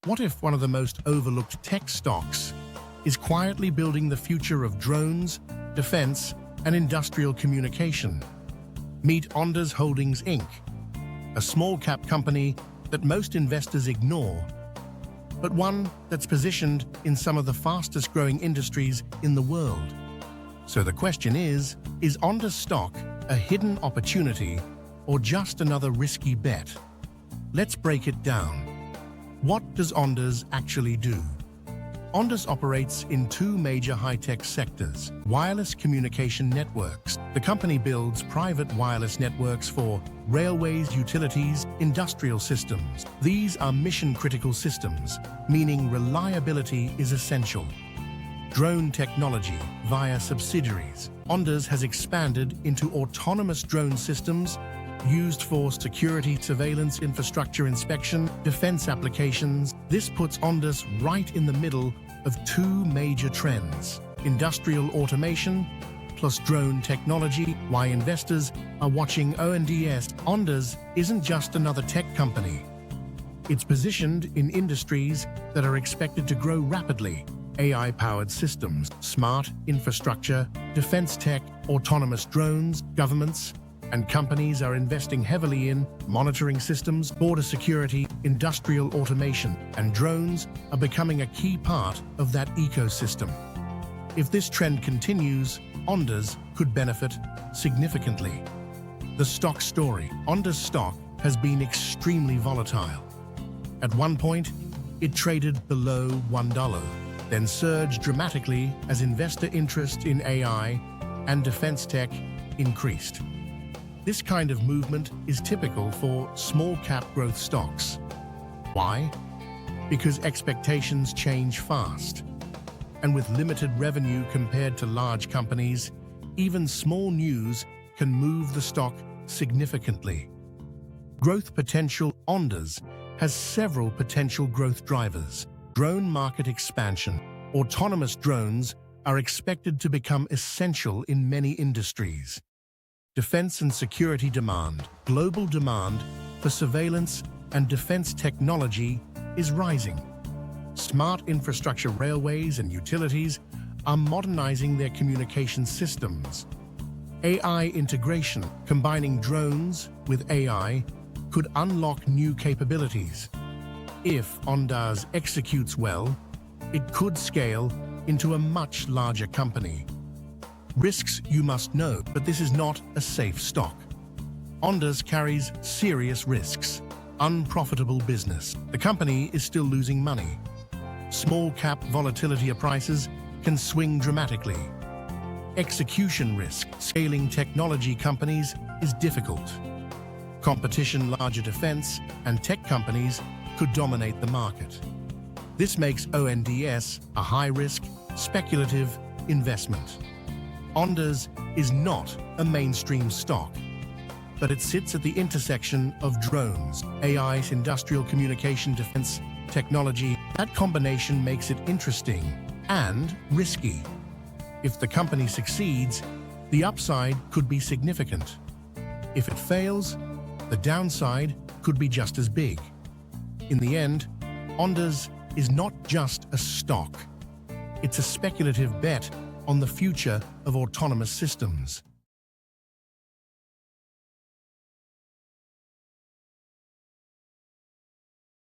What if one of the most overlooked tech stocks is quietly building the future of drones, defense, and industrial communication? Meet Ondas Holdings Inc., a small-cap company that most investors ignore, but one that's positioned in some of the fastest-growing industries in the world. So the question is Ondas stock a hidden opportunity or just another risky bet? Let's break it down. What does Ondas actually do? Ondas operates in two major high-tech sectors: wireless communication networks. The company builds private wireless networks for railways, utilities, industrial systems. These are mission-critical systems, meaning reliability is essential. Drone technology via subsidiaries. Ondas has expanded into autonomous drone systems used for security, surveillance, infrastructure inspection, defense applications. This puts Ondas right in the middle of two major trends: industrial automation plus drone technology. Why investors are watching ONDS. Ondas isn't just another tech company. It's positioned in industries that are expected to grow rapidly: AI-powered systems, smart infrastructure, defense tech, autonomous drones. Governments and companies are investing heavily in monitoring systems, border security, industrial automation, and drones are becoming a key part of that ecosystem. If this trend continues, Ondas could benefit significantly. The stock story. Ondas stock has been extremely volatile. At one point, it traded below $1, then surged dramatically as investor interest in AI and defense tech increased. This kind of movement is typical for small-cap growth stocks. Why? Because expectations change fast. And with limited revenue compared to large companies, even small news can move the stock significantly. Growth potential. Ondas has several potential growth drivers. Drone market expansion. Autonomous drones are expected to become essential in many industries. Defense and security demand. Global demand for surveillance and defense technology is rising. Smart infrastructure. Railways and utilities are modernizing their communication systems. AI integration. Combining drones with AI could unlock new capabilities. If Ondas executes well, it could scale into a much larger company. Risks. You must know, but this is not a safe stock. Ondas carries serious risks. Unprofitable business. The company is still losing money. Small cap volatility of prices can swing dramatically. Execution risk. Scaling technology companies is difficult. Competition. Larger defense and tech companies could dominate the market. This makes ONDS a high-risk, speculative investment. Ondas is not a mainstream stock, but it sits at the intersection of drones, AI, industrial communication, defense, technology. That combination makes it interesting and risky. If the company succeeds, the upside could be significant. If it fails, the downside could be just as big. In the end, Ondas is not just a stock. It's a speculative bet on the future of autonomous systems.